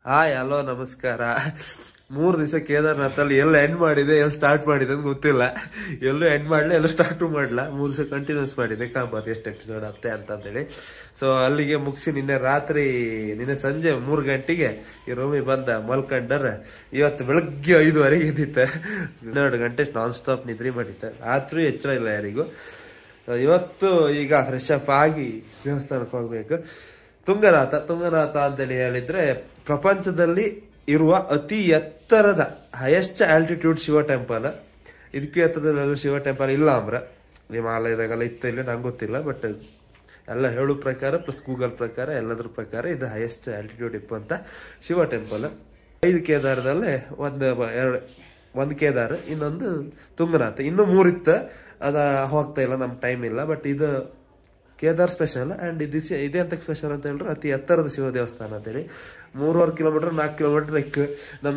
Hi hello ನಮಸ್ಕಾರ. 3 ದಿವಸ ಕೇದಾರ್ನಾಥಲ್ಲಿ ಎಲ್ಲ ಎಂಡ್ ಮಾಡಿದೆ, ಎಲ್ಲ ಸ್ಟಾರ್ಟ್ ಮಾಡಿದೆ ಅಂತ ಗೊತ್ತಿಲ್ಲ. ಎಲ್ಲೂ ಎಂಡ್ ಮಾಡ್ಲ, ಎಲ್ಲ ಸ್ಟಾರ್ಟು ಮಾಡ್ಲ. 3 ದಿವಸ ಕಂಟಿನ್ಯೂಸ್ ಮಾಡಿದೆ. ಕಾಂಬಾತ್ ಎಷ್ಟು ಎಪಿಸೋಡ್ ಅತ್ತೆ ಅಂತೇಳಿ. ಸೊ ಅಲ್ಲಿಗೆ ಮುಗಿಸಿ ನಿನ್ನೆ ಸಂಜೆ 3 ಗಂಟೆಗೆ ಈ ರೂಮಿಗೆ ಬಂದ ಮಲ್ಕೊಂಡರ. ಇವತ್ತು ಬೆಳಗ್ಗೆ 5:30 ಎದ್ದಿತ್ತೆ. 12 ಗಂಟೆ ನಾನ್ ಸ್ಟಾಪ್ ನಿದ್ರಿ ಮಾಡಿತ್ತೆ. ರಾತ್ರಿ ಎಚ್ಚರ ಇಲ್ಲ ಯಾರಿಗೂ. ಇವತ್ತು ಈಗ ಫ್ರೆಶ್ ಅಪ್ ಆಗಿ ದೇವಸ್ಥಾನಕ್ಕೆ ಹೋಗ್ಬೇಕು. ತುಂಗನಾಥ ಅಂತೇಳಿ ಹೇಳಿದ್ರೆ ಪ್ರಪಂಚದಲ್ಲಿ ಇರುವ ಅತಿ ಎತ್ತರದ ಹೈಯೆಸ್ಟ್ ಆಲ್ಟಿಟ್ಯೂಡ್ ಶಿವ ಟೆಂಪಲ್. ಇದಕ್ಕೆ ಎತ್ತರದಲ್ಲಿ ಶಿವ ಟೆಂಪಲ್ ಇಲ್ಲ ಅಂದ್ರ ಹಿಮಾಲಯದಾಗೆಲ್ಲ ಇತ್ತ ಇಲ್ಲ ನಂಗೆ ಗೊತ್ತಿಲ್ಲ. ಬಟ್ ಎಲ್ಲ ಹೇಳೋ ಪ್ರಕಾರ ಪ್ಲಸ್ ಗೂಗಲ್ ಪ್ರಕಾರ ಎಲ್ಲದ್ರ ಪ್ರಕಾರ ಇದು ಹೈಯೆಸ್ಟ್ ಆಲ್ಟಿಟ್ಯೂಡ್ ಇಪ್ಪಂತ ಶಿವ ಟೆಂಪಲ್. 5 ಕೇದಾರದಲ್ಲೇ ಒಂದು ಕೇದಾರ, ಇನ್ನೊಂದು ತುಂಗನಾಥ, ಇನ್ನು 3 ಇತ್ತು. ಅದ ಹೋಗ್ತಾ ಇಲ್ಲ, ನಮ್ ಟೈಮ್ ಇಲ್ಲ. ಬಟ್ ಇದು ಕೇದಾರ್ ಸ್ಪೆಷಲ್ ಅಂಡ್ ಇದೇ ಅಂತ ಸ್ಪೆಷಲ್ ಅಂತ ಹೇಳಿದ್ರೆ ಅತಿ ಎತ್ತರದ ಶಿವ ದೇವಸ್ಥಾನ ಅಂತೇಳಿ. 3.5 ಕಿಲೋಮೀಟರ್ 4 ಕಿಲೋಮೀಟರ್ ಇಕ್ಕು.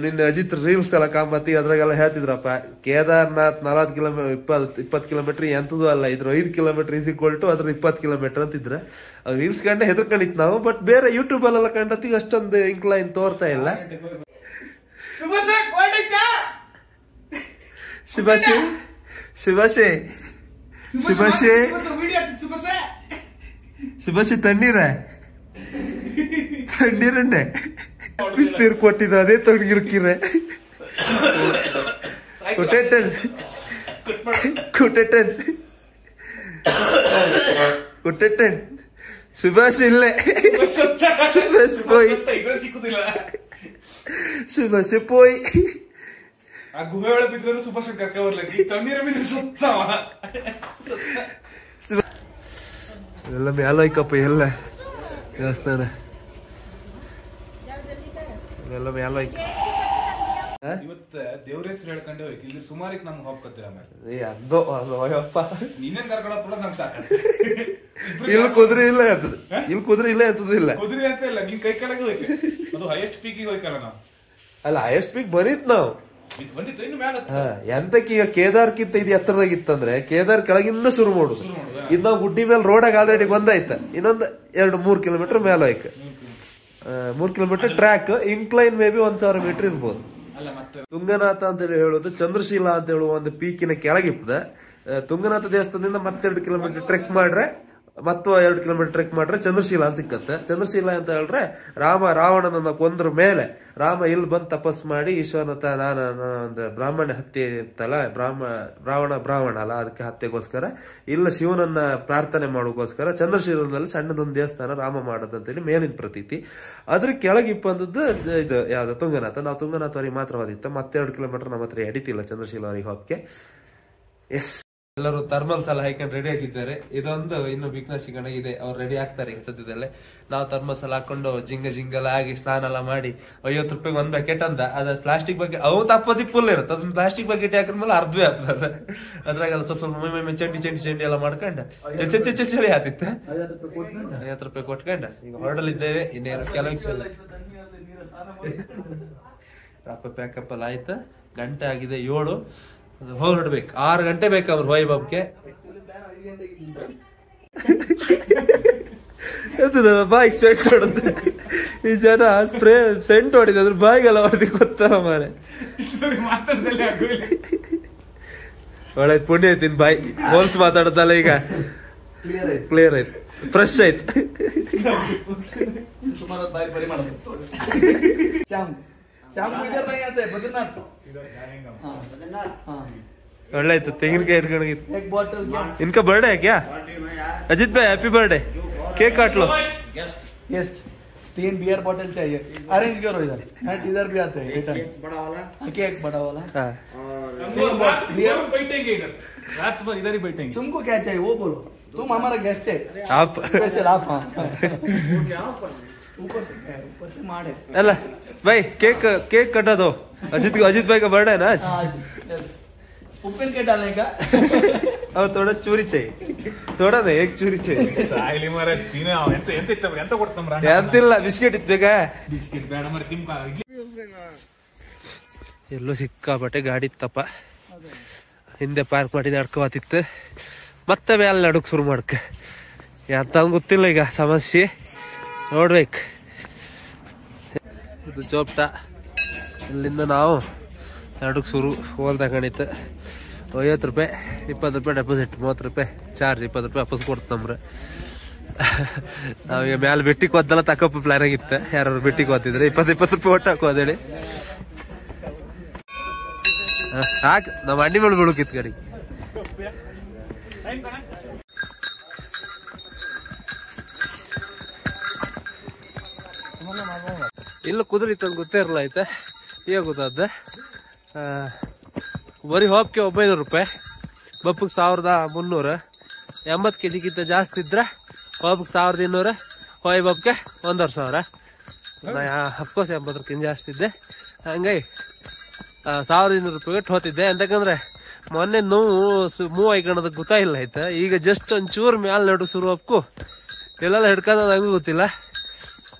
ನಿನ್ನೆ ಅಜಿತ್ ರೀಲ್ಸ್ ಎಲ್ಲ ಕಾಂಬತ್ತಿ ಅದ್ರಾಗೆಲ್ಲ ಹೇಳ್ತಿದ್ರಪ್ಪ, ಕೇದಾರ್ನಾಥ್ 40 ಕಿಲೋಮೀಟರ್ 20 ಕಿಲೋಮೀಟರ್ ಎಂತದೂ ಅಲ್ಲ, ಇದ್ರ 5 ಕಿಲೋಮೀಟರ್ ಈಸ್ ಈಕ್ವಲ್ ಟು ಅದ್ರ 20 ಕಿಲೋಮೀಟರ್ ಅಂತಿದ್ರ. ರೀಲ್ಸ್ ಕಂಡೆ ಹೆದರ್ಕೊಂಡಿತ್ತು ನಾವು. ಬಟ್ ಬೇರೆ ಯೂಟ್ಯೂಬ್ ಅಲ್ಲೆಲ್ಲ ಕಂಡತಿ ಅಷ್ಟೊಂದು ಇಂಕ್ಲೈನ್ ತೋರ್ತಾ ಇಲ್ಲ. ಶುಭಾಶಿ ತಣ್ಣೀರನ್ನೇ ಬಿಸ್ತೀರ್ ಕೊಟ್ಟಿದ್ದ ಅದೇ ತೊಡಗಿರ್ಕಿರ ಕುಟೆಟನ್ ಸುಭಾಷ್ ಇಲ್ಲೇ ಸುಭಾಷ್ ಪೋಯ್ ಆ ಗುಹೆ ಒಳಗೆ ಬಿದ್ದರು ಸುಭಾಷ್ ಕರ್ಕ ಬರ್ಲಿಕ್ಕೆ ತಣ್ಣೀರ ಬಿದ್ದು ಸುತ್ತವ ಎಲ್ಲ ಮ್ಯಾಲೋಯ್ಕಪ್ಪ. ಎಲ್ಲ ದೇವಸ್ಥಾನ ಎಲ್ಲ ಮ್ಯಾಲೋಯ್ಕ. ಇವತ್ತ ದೇವ್ರ ಹೆಸರು ಹೇಳ್ಕೊಂಡೆ ಹೋಗಿ ಇಲ್ಲಿ ಸುಮಾರಿಗೆ ನಮ್ಗೆ ಹೋಗ್ಕೊತೀರ ಅಯ್ಯಪ್ಪ ನೀನೇನ್ ಕರ್ಕೊಳಪ್ಪ ನಮ್ಗೆ ಸಾಕ. ಇಲ್ಲಿ ಕುದುರೆ ಇಲ್ಲ ಅಂತದ, ಇಲ್ಲಿ ಕುದುರೆ ಇಲ್ಲ ಅಂತದಿಲ್ಲ, ಕುದುರೆ ಅಂತ ಇಲ್ಲ, ನಿನ್ ಕೈ ಕಾಲಾಗ ಹೋಯ್ತು. ಅದು ಹೈಯೆಸ್ಟ್ ಪೀಕಿಗೆ ಹೋಯ್ಕಲ್ಲ ನಾವು. ಅಲ್ಲ ಹೈಯೆಸ್ಟ್ ಪೀಕ್ ಬಂದಿತ್ ನಾವು ಬಂದಿತ್ತು ಇನ್ನು ಮ್ಯಾಲ. ಎಂತಕ್ಕೆ ಈಗ ಕೇದಾರ್ಕಿಂತ ಇದು ಎತ್ತರದಾಗಿತ್ತಂದ್ರೆ ಕೇದಾರ್ ಕೆಳಗಿಂದ ಶುರು ಮಾಡುದು. ಇದು ನಾವು ಗುಡ್ಡಿ ಮೇಲೆ ರೋಡಾಗ ಆಲ್ರೆಡಿ ಬಂದಾಯ್ತ. ಇನ್ನೊಂದು 2-3 ಕಿಲೋಮೀಟರ್ ಮೇಲೆ ಹೋಯ್ಕ. 3 kilometre track incline may be 1000 metre ಇರ್ಬೋದು. ತುಂಗನಾಥ ಅಂತ ಹೇಳಿ ಹೇಳೋದು ಚಂದ್ರಶೀಲಾ ಅಂತ ಹೇಳುವ ಒಂದು ಪೀಕಿನ ಕೆಳಗಿಪ್ಪದ. ತುಂಗನಾಥ ದೇವಸ್ಥಾನದಿಂದ 2 ಕಿಲೋಮೀಟರ್ ಟ್ರೆಕ್ ಮಾಡ್ರೆ, 2 ಕಿಲೋಮೀಟರ್ ಟ್ರೆಕ್ ಮಾಡ್ರೆ ಚಂದ್ರಶೀಲಾ ಅಂತ ಸಿಕ್ಕತ್ತೆ. ಚಂದ್ರಶೀಲಾ ಅಂತ ಹೇಳಿದ್ರೆ ರಾವಣನನ್ನ ಕೊಂದ್ರ ಮೇಲೆ ರಾಮ ಇಲ್ಲಿ ಬಂದು ತಪಸ್ ಮಾಡಿ ಈಶ್ವರನ ಒಂದು ಬ್ರಾಹ್ಮಣ ಹತ್ಯೆ ಇತ್ತಲ್ಲ, ಬ್ರಾಹ್ಮಣ ಅಲ್ಲ, ಅದಕ್ಕೆ ಹತ್ಯೆಗೋಸ್ಕರ ಇಲ್ಲ ಶಿವನನ್ನ ಪ್ರಾರ್ಥನೆ ಮಾಡೋಕೋಸ್ಕರ ಚಂದ್ರಶೀಲದಲ್ಲಿ ಸಣ್ಣದೊಂದು ದೇವಸ್ಥಾನ ರಾಮ ಮಾಡೋದಂತೇಳಿ ಮೇಲಿನ ಪ್ರತೀತಿ. ಅದ್ರ ಕೆಳಗೆ ಬಂದದ್ದು ಇದು ಯಾವ್ದು ತುಂಗನಾಥ. ನಾವು ತುಂಗನಾಥವರಿಗೆ ಮಾತ್ರವಾದಿತ್ತು. 2 ಕಿಲೋಮೀಟರ್ ನಮ್ಮ ಹತ್ರ ಎಡಿತಿಲ್ಲ ಚಂದ್ರಶೀಲವರಿಗೆ ಹೋಗಕ್ಕೆ. ಎಸ್, ಎಲ್ಲರೂ ಥರ್ಮಲ್ಸ್ ಎಲ್ಲ ಹಾಕೊಂಡು ರೆಡಿ ಆಗಿದ್ದಾರೆ. ಇದೊಂದು ಇನ್ನು ಬಿಗ್ನ ಸಿಗಣಗಿದೆ, ಅವ್ರು ರೆಡಿ ಆಗ್ತಾರೆ ಈಗ ಸದ್ಯದಲ್ಲೇ. ನಾವು ಥರ್ಮಲ್ಸ್ ಎಲ್ಲ ಹಾಕೊಂಡು ಜಿಂಗಲ್ ಆಗಿ ಸ್ನಾನ ಎಲ್ಲ ಮಾಡಿ 50 ರೂಪಾಯಿಗೆ ಒಂದು ಬಕೆಟ್ ಅಂದ. ಅದ ಪ್ಲಾಸ್ಟಿಕ್ ಬಕೆಟ್ ಅವು ತಪ್ಪದಿ ಫುಲ್ ಇರುತ್ತೆ. ಅದನ್ನ ಪ್ಲಾಸ್ಟಿಕ್ ಬಕೆಟ್ ಹಾಕಿದ್ಮೇಲೆ ಅರ್ಧವೇ ಆಗ್ತದೆ. ಅದ್ರಾಗೆಲ್ಲ ಸ್ವಲ್ಪ ಮೈ ಚಂಡಿ ಎಲ್ಲ ಮಾಡ್ಕೊಂಡು ಚಳಿ ಆತಿತ್ತು. 50 ರೂಪಾಯಿ ಕೊಟ್ಕೊಂಡ ಈಗ ಹೊರಡಲಿದ್ದೇವೆ. ಇನ್ನೇನು ಕೆಲವು ಪ್ಯಾಕಪ್ ಎಲ್ಲ ಆಯ್ತು. ಗಂಟೆ ಆಗಿದೆ 7. ಹೊರಡ್ಬೇಕು. 6 ಗಂಟೆ ಬೇಕು ಅವ್ರು ವೈಭವ್ಗೆ. ಬಾಯಿಗೆ ಸೆಂಟ್ ಹೊಡೆದ ಈ ಜನ ಸ್ಪ್ರೇ ಸೆಂಟ್ ಹೊಡಿದ ಅದ್ರ ಬಾಯಿಗೆಲ್ಲ ಹೊಡೆದಿ ಗೊತ್ತಲ್ಲ ಮಾರೆ. ಒಳ್ಳೆ ಪುಣ್ಯ ಐತಿ ಬಾಯಿ ಹೋಲ್ಸ್ ಮಾತಾಡದಲ್ಲ. ಈಗ ಕ್ಲಿಯರ್ ಆಯ್ತು, ಫ್ರೆಶ್ ಆಯ್ತು. ಒಳ್ಳೆ ಆಯ್ತು. ತೆಂಗಿನಕಾಯಿ ಇಟ್ಕೊಂಡು इनका बर्थडे है क्या अजित भाई? Happy birthday. केक काट लो. गेस्ट 3 बियर बोतल चाहिए, अरेंज करो इधर. इधर भी आते हैं बड़ा वाला केक, बड़ा वाला. बैठेंगे इधर, रात भर इधर ही बैठेंगे. तुमको क्या चाहिए वो बोलो, तुम हमारा गेस्ट है. आप स्पेशल आप ऊपर से मारे. अल्ला भाई केक कटा दो. अजित भाई का बर्थडे है ना आज. उपिन के डालने का. और थोड़ा चूरी चाहिए, थोड़ा नहीं, एक चूरी चाहिए. ಸಾಯಿಲಿ ಮರ ತಿನ್ನ ಎಂತ ಕೊಡ್ತಮ್ಮ ರಾಣ. ಎಂತಿಲ್ಲ, ಬಿಸ್ಕೆಟ್ ಇತ್ಬೇಕಾ? ಬಿಸ್ಕೆಟ್ ಬೇಡ ಮರ ತಿಮ್ಕ. ಎಲ್ಲೋ ಸಿಕ್ಕಾಪಟ್ಟೆ ಗಾಡಿ ಇತ್ತಪ್ಪ. ಹಿಂದೆ ಪಾರ್ಕ್ ಮಾಡಿದ ಅಡ್ಕೋತಿತ್ತು. ಮತ್ತೆ ಮೇಲೆ ನಡುಕ್ ಶುರು ಮಾಡ್ಕ. ಎಂತ ಗೊತ್ತಿಲ್ಲ ಈಗ ಸಮಸ್ಯೆ. ನೋಡ್ಬೇಕು. ಇದು ಚೋಪ್ಟ. ಇಲ್ಲಿಂದ ನಾವು ಎರಡಕ್ಕೆ ಶುರು ಹೋಲ್ದಾಗ ಗಣಿತ 50 ರೂಪಾಯಿ, 20 ರೂಪಾಯಿ ಡೆಪಾಸಿಟ್, 30 ರೂಪಾಯಿ ಚಾರ್ಜ್, 20 ರೂಪಾಯಿ ವಾಪಸ್ ಕೊಡ್ತಂಬ್ರೆ. ನಾವೀಗ ಮ್ಯಾಲೆ ಬೆಟ್ಟಿಗೆ ಹೋದಲ್ಲ ತಕೊಪ್ಪ ಪ್ಲಾನ್ ಆಗಿತ್ತು. ಯಾರು ಬೆಟ್ಟಿಗೆ ಹೋಗ್ತಿದ್ರೆ 20 ರೂಪಾಯಿ ಒಟ್ಟು ಹಾಕೋದೇಳಿ ಸಾಕು. ನಮ್ಮ ಅಂಡಿ ಮೇಲೆ ಬಿಡುಕಿತ್ತು ಗಡಿ. ಇಲ್ಲ ಕುದುರಿತ್ತು ಅಂತ ಗೊತ್ತೇ ಇರಲ್ಲ ಆಯ್ತಾ. ಈಗ ಗೊತ್ತಾದ ಬರೀ ಹೋಪ್ಗೆ 900 ರೂಪಾಯಿ, ಬಪ್ಪಗೆ 1300. 80 kg ಜಾಸ್ತಿ ಇದ್ರೆ ಹೋಪ್ಗೆ 1200, ಹೊಯ್ ಬಬ್ಗೆ 1500. ಅಫ್ಕೋರ್ಸ್ 80 ಜಾಸ್ತಿ ಇದ್ದೆ. ಹಂಗಾಗಿ 1200 ರೂಪಾಯಿ ಹೋತಿದ್ದೆ. ಅಂತಕಂದ್ರೆ ಮೊನ್ನೆ ನೋವು ಮೂವ್ ಆಯ್ಕೊಳೋದಕ್ಕೆ ಗೊತ್ತಾಯಿಲ್ಲ ಆಯ್ತಾ. ಈಗ ಜಸ್ಟ್ ಒಂಚೂರು ಮ್ಯಾಲ ನಡು ಶುರು ಹಬ್ಕು ಎಲ್ಲೆಲ್ಲ ಹಿಡ್ಕೊಂಡ್ ಹಂಗೂ ಗೊತ್ತಿಲ್ಲ.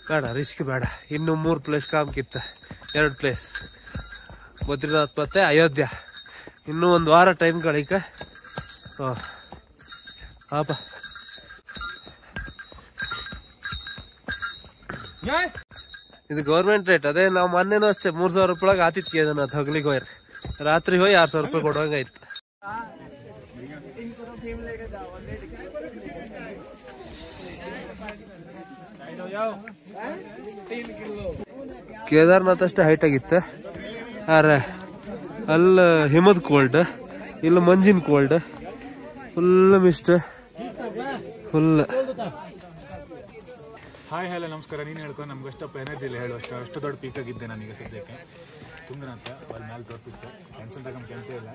ಬೇಡ, ರಿಸ್ಕ್ ಬೇಡ. ಇನ್ನು 3 ಪ್ಲೇಸ್ ಕಾಮ್ಕಿತ್ತ, 2 ಪ್ಲೇಸ್ ಬದ್ರಿನಾಥ್ ಮತ್ತೆ ಅಯೋಧ್ಯ. ಇನ್ನೂ 1 ವಾರ ಟೈಮ್ ಕಳಿಕ. ಸೊ ಪಾಪ ಇದು ಗೌರ್ಮೆಂಟ್ ರೇಟ್. ಅದೇ ನಾವು ಮೊನ್ನೆನೂ ಅಷ್ಟೇ 3000 ರೂಪಾಯಿ ಆತಿತ್ತು ಕೇದಾರ್ನಾಥ್ ಹಗ್ಲಿಗೆ ಹೋಯ್ರಿ. ರಾತ್ರಿ ಹೋಗಿ 2000 ರೂಪಾಯಿ ಕೊಡುವಂಗಾಯ್ತು. ಕೇದಾರ್ನಾಥ್ ಅಷ್ಟೇ ಹೈಟ್ ಆಗಿತ್ತು. ಆದ್ರೆ ಅಲ್ಲಿ ಹಿಮದ ಕೋಲ್ಡ್, ಇಲ್ಲಿ ಮಂಜಿನ cold, full mist, full. Hi hello ನಮಸ್ಕಾರ. ನೀನು ಹೇಳ್ಕೊ, ನಮ್ಗೆ ಅಷ್ಟಪ್ಪ ಎನರ್ಜಿ ಇಲ್ಲ ಹೇಳು. ಅಷ್ಟು ದೊಡ್ಡ ಪೀಕ್ ಆಗಿದ್ದೆ ನಾನೀಗ ಸದ್ಯಕ್ಕೆ. ತುಂಗನಂತ ಅಲ್ಲಿ ಮೇಲೆ ತೋರ್ತಿತ್ತು, ಟೆನ್ಷನ್ ತಗೊಂಡು ಕೆಲಸ ಇಲ್ಲ.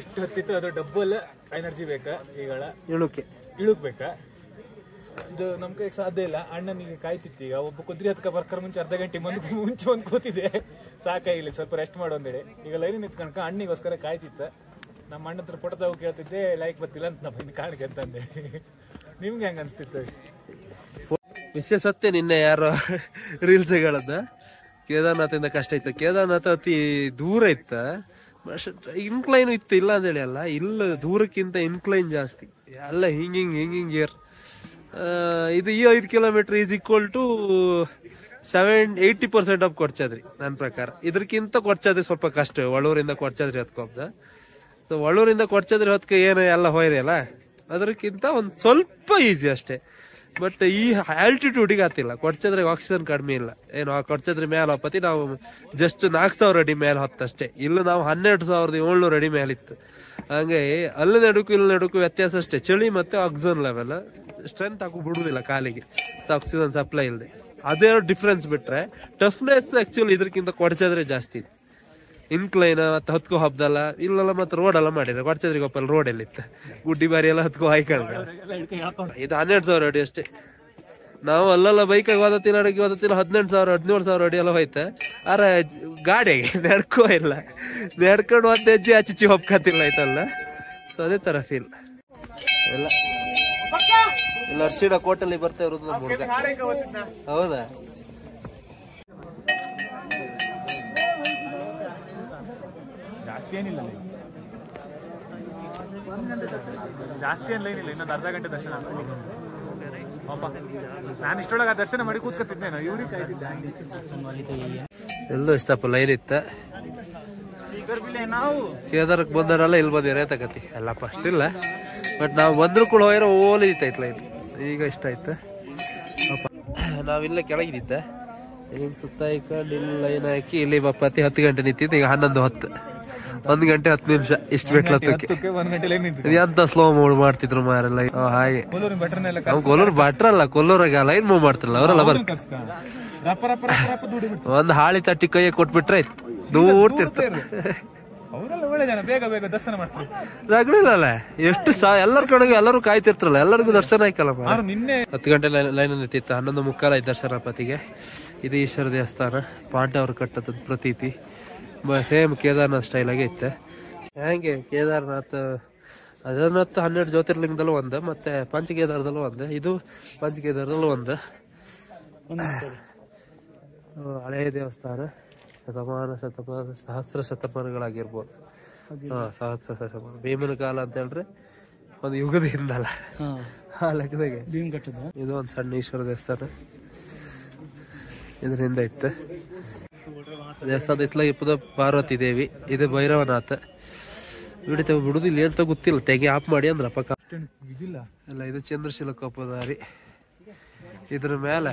ಎಷ್ಟು ಹತ್ತಿತ್ತು ಅದು ಡಬ್ಬಲ್ ಎನರ್ಜಿ ಬೇಕಾ ಈಗಳ ಇಳುಕ್ ಬೇಕಾ? ಇದು ನಮ್ಮ ಕೈಗೆ ಸಾಧ್ಯ ಇಲ್ಲ. ಅಣ್ಣನಿಗೆ ಕಾಯ್ತಿತ್ತು. ಈಗ ಒಬ್ಬ ಕುದುರೆ ಹತ್ಕ ಬರ್ಕರ್ ಮುಂಚೆ ಅರ್ಧ ಗಂಟೆ ಮುಂಚೆ ಒಂದು ಕೂತಿದೆ. ಸಾಕಾಗಿಲ್ಲ, ಸ್ವಲ್ಪ ರೆಸ್ಟ್ ಮಾಡೋಂದೇಳಿ. ಈಗ ಲೈನ್ ನಿಂತ್ಕೊಂಡ್ಕ ಅಣ್ಣಿಗೋಸ್ಕರ ಕಾಯ್ತಿತ್ತು. ನಮ್ಮ ಅಣ್ಣ ಹತ್ರ ಫೋಟೋ ತಗೋ ಕೇಳ್ತಿದ್ದೆ, ಲೈಕ್ ಬರ್ತಿಲ್ಲ ಅಂತ ನಮ್ಮ ಇನ್ನು ಕಾಣಿಕೆ ಅಂತಂದೆ. ನಿಮ್ಗೆ ಹೆಂಗ ಅನ್ಸ್ತಿತ್ತು? ವಿಷಯ ಸತ್ಯ. ನಿನ್ನೆ ಯಾರೋ ರೀಲ್ಸ್ ಹೇಳದ ಕೇದಾರ್ನಾಥಿಂದ ಕಷ್ಟ ಇತ್ತು. ಕೇದಾರ್ನಾಥ ಅತಿ ದೂರ ಇತ್ತ, ಇನ್ಕ್ಲೈನ್ ಇತ್ತು, ಇಲ್ಲ ಅಂತೇಳಿ ಅಲ್ಲ. ಇಲ್ಲ ದೂರಕ್ಕಿಂತ ಇನ್ಕ್ಲೈನ್ ಜಾಸ್ತಿ. ಎಲ್ಲ ಹಿಂಗಿಂಗ್ ಏರ್. ಇದು ಈ 5 kilometre is equal to 80% of Kodachadri ನನ್ನ ಪ್ರಕಾರ. ಇದಕ್ಕಿಂತ ಕೊಡ್ಚಾದ್ರಿ ಸ್ವಲ್ಪ ಕಷ್ಟ. ಒಳೂರಿಂದ ಕೊಡ್ಚಾದ್ರಿ ಹೊತ್ಕೊಬ್ದ. ಸೊ ಒಳೂರಿಂದ ಕೊಡ್ಚಾದ್ರಿ ಹೊತ್ಕ ಏನು ಎಲ್ಲ ಹೋಯ್ರಿ ಅಲ್ಲ, ಅದಕ್ಕಿಂತ ಒಂದು ಸ್ವಲ್ಪ ಈಸಿ ಅಷ್ಟೇ. ಬಟ್ ಈ ಆಲ್ಟಿಟ್ಯೂಡಿಗೆ ಆತಿಲ್ಲ. ಕೊಡ್ಚಾದ್ರಿಗೆ ಆಕ್ಸಿಜನ್ ಕಡಿಮೆ ಇಲ್ಲ. ಏನು ಕೊಡ್ಚಾದ್ರಿ ಮೇಲೆ ಹೋಪತಿ ನಾವು ಜಸ್ಟ್ 4000 ಅಡಿ ಮೇಲೆ ಹೊತ್ತಷ್ಟೇ. ಇಲ್ಲ ನಾವು 12,700 ಅಡಿ ಮೇಲಿತ್ತು. ಹಂಗೆ ಅಲ್ಲಿ ನಡುಕು ವ್ಯತ್ಯಾಸ ಅಷ್ಟೇ. ಚಳಿ ಮತ್ತೆ ಆಕ್ಸಿಜನ್ ಲೆವೆಲ್ ಸ್ಟ್ರೆಂತ್ ಹಾಕಿ ಬಿಡುದಿಲ್ಲ ಕಾಲಿಗೆ, ಆಕ್ಸಿಜನ್ ಸಪ್ಲೈ ಇಲ್ಲದೆ. ಅದೇ ಡಿಫ್ರೆನ್ಸ್ ಬಿಟ್ರೆ ಟಫ್ನೆಸ್ ಆಕ್ಚುಲಿ ಇದಕ್ಕಿಂತ ಕೊಡ್ಚಾದ್ರೆ ಜಾಸ್ತಿ. ಇನ್ಕ್ಲೈನ್ ಮತ್ತೆ ಹತ್ಕೋ ಹಬ್ದಲ್ಲ ಇಲ್ಲೆಲ್ಲ ಮತ್ತೆ ರೋಡ್ ಎಲ್ಲ ಮಾಡಿದ್ರೆ. ಕೊಡ್ಚಾದ್ರಿಗೆ ಒಪ್ಪಲ್ಲಿ ರೋಡ್ ಎಲ್ಲಿತ್ತು, ಗುಡ್ಡಿ ಬಾರಿ ಎಲ್ಲ ಹತ್ಕೋ ಹಾಯ್ಕೊಂಡ. ಇದು 12,000 ಅಡಿ ಅಷ್ಟೇ. ನಾವು ಅಲ್ಲೆಲ್ಲ ಬೈಕಾಗಿ ಓದತ್ತಿಲ್ಲ, ಅಡಿಗೆ ಓದತ್ತಿಲ್ಲ, 18,000 17,000 ಅಡಿ ಎಲ್ಲ ಹೋಯ್ತ. ಆದ್ರೆ ಗಾಡಿಗೆ ನಡ್ಕೋ ಇಲ್ಲ, ನಡ್ಕೊಂಡು ಮತ್ತೆ ಹೆಜ್ಜೆ ಆಚಿಚ್ಚಿ ಹೋಗ್ಕತ್ತಿಲ್ಲ ಆಯ್ತಲ್ಲ. ಸೊ ಅದೇ ತರ ಫೀಲ್. ಎಲ್ಲ ಇಲ್ಲ ಅರ್ಶಿಣ ಕೋಟಲ್ಲಿ ಬರ್ತಾ ಇರೋದು ನಮ್ಮ ಹುಡುಗ. ಹೌದಾ? ಜಾಸ್ತಿ ಏನಿಲ್ಲ, ಜಾಸ್ತಿ ಏನ್ ಲೈನ್ ಇಲ್ಲ. ಇನ್ನೊಂದು ಅರ್ಧ ಗಂಟೆ ದರ್ಶನ. ನಾನು ಇಷ್ಟೊಳಗೆ ದರ್ಶನ ಮಾಡಿ ಕೂತ್ಕೊತಿದ್ದೇನೆ. ಇವ್ರಿಗೆ ಕಾಯ್ತಿದ್ದೆ. ಎಲ್ಲೂ ಇಷ್ಟಪ್ಪ ಲೈನ್ ಇತ್ತ. ನಾವು ಕೇದಾರಕ್ಕೆ ಬಂದವರೆಲ್ಲ ಇಲ್ಲಿ ಬಂದಿರ ತಗತಿ ಎಲ್ಲ ಫಸ್ಟ್ ಇಲ್ಲ. ಬಟ್ ನಾವು ಬಂದ್ರು ಕೂಡ ಹೋಗಿರೋ ಓಲಿ ಇತ್ತೈತ್ ಲೈನ್. ಈಗ ಇಷ್ಟ ಆಯ್ತು. ನಾವಿಲ್ಲೇ ಕೆಳಗಿದ್ದ ಈಗ ಸುತ್ತ ಇಕ್ಕೊಂಡು ಇಲ್ಲಿ ಲೈನ್ ಹಾಕಿ ಇಲ್ಲಿ ಬಪ್ಪತ್ತಿ 10 ಗಂಟೆ ನಿಂತಿದ್ದು. ಈಗ 11:10, 1 ಗಂಟೆ 10 ನಿಮಿಷ ಇಷ್ಟು ಬಿಟ್ಲತ್ತಕ್ಕೆ. 1 ಗಂಟೆ ಎಂತ ಸ್ಲೋ ಮೂವ್ ಮಾಡ್ತಿದ್ರು ಮಾರೆಲ್ಲ. ಹಾಗೆ ಕೊಲ್ಲೂರು ಭಟ್ರ ಅಲ್ಲ, ಕೊಲ್ಲೂರಾಗ ಲೈನ್ ಮೂವ್ ಮಾಡ್ತಿರಲ್ಲ ಅವರೆಲ್ಲ ಬರ್ತಾರೆ. ಒಂದು ಹಾಳಿ ತಟ್ಟಿ ಕೈಯ ಕೊಟ್ಬಿಟ್ರೆ ಆಯ್ತು, ದೂಡ್ತಿರ್ತಾರೆ. ರಗಡಿಲ್ಲ ಎಷ್ಟು ಎಲ್ಲರ ಕಡೆಗೂ ಎಲ್ಲರೂ ಕಾಯ್ತಿರ್ತಾರಲ್ಲ, ಎಲ್ಲರಿಗೂ ದರ್ಶನ ಆಯ್ಕಲ್ಲ. 10 ಗಂಟೆ ಲೈನ್ ನಿಂತಿತ್ತು. 11:45 ಆಯ್ತು ದರ್ಶನಪತಿಗೆ. ಇದು ಈಶ್ವರ ದೇವಸ್ಥಾನ, ಪಾಂಡವರು ಕಟ್ಟದ ಪ್ರತೀತಿ. ಸೇಮ್ ಕೇದಾರ್ನಾಥ್ ಸ್ಟೈಲ್ ಆಗಿ ಇತ್ತು. ಹೆಂಗೆ ಕೇದಾರ್ನಾಥ್ ಅದನ್ನತ್ತು 12 ಜ್ಯೋತಿರ್ಲಿಂಗದಲ್ಲೂ ಒಂದು, ಮತ್ತೆ ಪಂಚಕೇದಾರದಲ್ಲೂ ಒಂದು, ಇದು ಪಂಚಕೇದಾರದಲ್ಲೂ ಒಂದು. ಹಳೆಯ ದೇವಸ್ಥಾನ, ಸಹಸ್ರ ಶತಮಾನಗಳಾಗಿರ್ಬೋದು. ಸಹಸ್ರ ಶತಮಾನ ಭೀಮನ ಕಾಲ ಅಂತ ಹೇಳ್ರೆ ಒಂದು ಯುಗದ ಹಿಂದಲ್ಲ ಆ ಲೆಕ್ಕದಾಗೆ. ಇದು ಒಂದು ಸಣ್ಣ ಈಶ್ವರ ದೇವಸ್ಥಾನ, ಇದರಿಂದ ಇತ್ತು. ದೇವಸ್ಥಾನ ಇತ್ಲಾಗ ಇಪ್ಪದ ಪಾರ್ವತಿ ದೇವಿ, ಇದು ಭೈರವನಾಥ. ವಿಡಿತ ಬಿಡುದಿಲ್ಲ ಅಂತ ಗೊತ್ತಿಲ್ಲ, ತೆಗೆ ಆಫ್ ಮಾಡಿ ಅಂದ್ರ ಪಕ್ಕ ಇದಿಲ್ಲ ಅಲ್ಲ. ಇದು ಚಂದ್ರಶೀಲ ಕೋಪದಾರಿ. ಇದ್ರ ಮೇಲೆ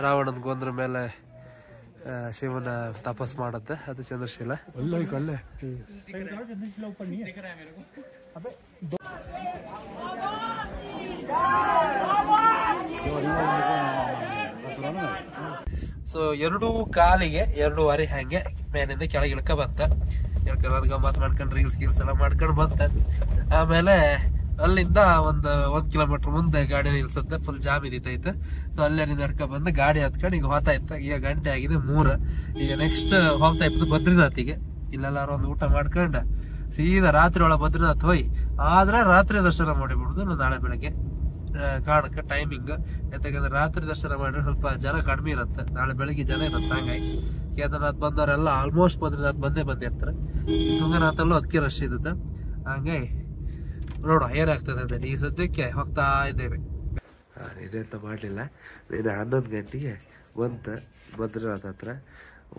ರಾವಣನ ಗೊಂದ್ರ ಮೇಲೆ ಶಿವನ ತಪಸ್ ಮಾಡತ್ತೆ, ಅದು ಚಂದ್ರಶೀಲ. ಅಲ್ಲೇ ಸೊ 2 ಕಾಲಿಗೆ 2 ಹಂಗೆ ಮೇಲಿಂದ ಕೆಳಗೆ ಇಳ್ಕ ಬಂತ. ಗಮ್ಮತ್ ಮಾಡ್ಕೊಂಡು ರೀಲ್ಸ್ ಗೀಲ್ಸ್ ಎಲ್ಲ ಮಾಡ್ಕೊಂಡು ಬಂತ. ಆಮೇಲೆ ಅಲ್ಲಿಂದ ಒಂದು 1 ಕಿಲೋಮೀಟರ್ ಮುಂದೆ ಗಾಡಿ ನಿಲ್ಸುತ್ತೆ, ಫುಲ್ ಜಾಮ್ ಇದ್ದಿತ್ತೈತೆ. ಸೊ ಅಲ್ಲೇ ನಡ್ಕ ಬಂದು ಗಾಡಿ ಹತ್ಕೊಂಡು ಈಗ ಹೋಗ್ತಾ ಇತ್ತ. ಈಗ ಗಂಟೆ ಆಗಿದೆ 3. ಈಗ ನೆಕ್ಸ್ಟ್ ಹೋಗ್ತಾ ಇತ್ತು ಬದ್ರಿನಾಥಿಗೆ. ಇಲ್ಲೆಲ್ಲಾರು ಒಂದು ಊಟ ಮಾಡ್ಕೊಂಡು ಸೀದಾ ರಾತ್ರಿ ಒಳಗೆ ಬದ್ರಿನಾಥ್ ಹೋಯ್. ಆದ್ರೆ ರಾತ್ರಿ ದರ್ಶನ ಮಾಡಿಬಿಡುದು ನಾಳೆ ಬೆಳಗ್ಗೆ ಕಾರಣಕ್ಕೆ ಟೈಮಿಂಗ್. ಯಾಕಂದ್ರೆ ರಾತ್ರಿ ದರ್ಶನ ಮಾಡಿದ್ರೆ ಸ್ವಲ್ಪ ಜನ ಕಡಿಮೆ ಇರುತ್ತೆ, ನಾಳೆ ಬೆಳಗ್ಗೆ ಜನ ಇರುತ್ತೆ. ಹಂಗಾಗಿ ಕೇದಾರ್ನಾಥ್ ಬಂದವರೆಲ್ಲ ಆಲ್ಮೋಸ್ಟ್ ಬದ್ರಿನಾಥ್ ಬಂದಿರ್ತಾರೆ. ತುಂಗನಾಥಲ್ಲೂ ಅದಕ್ಕೆ ರಶ್ ಇರುತ್ತೆ. ಹಂಗಾಗಿ ನೋಡುವ ಏನಾಗ್ತದೆ ಅಂತ. ಈಗ ಸದ್ಯಕ್ಕೆ ಹೋಗ್ತಾ ಇದ್ದೇವೆ. ಇದಂತ ಮಾಡಲಿಲ್ಲ. ನೀನು 11 ಗಂಟೆಗೆ ಬಂತ ಬದ್ರಿನಾಥ್ ಹತ್ರ.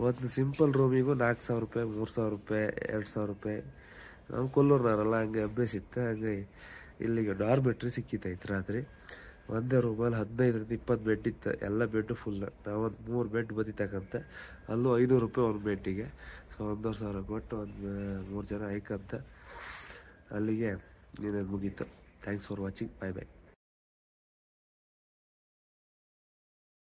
ಒಂದು ಸಿಂಪಲ್ ರೂಮಿಗೂ 4,000 ರೂಪಾಯಿ, 3,000 ರೂಪಾಯಿ, 2,000 ರೂಪಾಯಿ. ನಾವು ಕೊಲ್ಲೂರ್ನವರಲ್ಲ, ಹಂಗೆ ಅಭ್ಯಾಸ ಇತ್ತು. ಹಂಗೆ ಇಲ್ಲಿಗೆ ಡಾರ್ಮೆಟ್ರಿ ಸಿಕ್ಕಿತ್ತೈತೆ ರಾತ್ರಿ. ಒಂದೇ ರೂಮಲ್ಲಿ 15-20 ಬೆಡ್ ಇತ್ತು, ಎಲ್ಲ ಬೆಡ್ಡು ಫುಲ್. ನಾವೊಂದು 3 ಬೆಡ್ ಬದಿತಕ್ಕಂತೆ. ಅಲ್ಲೂ 500 ರೂಪಾಯಿ ಒಂದು ಬೆಡ್ಡಿಗೆ. ಸೊ 1,500 ಕೊಟ್ಟು ಒಂದು 3 ಜನ ಐಕಂತ ಅಲ್ಲಿಗೆ ನೀನೇನು ಮುಗೀತು. Thanks for watching. Bye bye.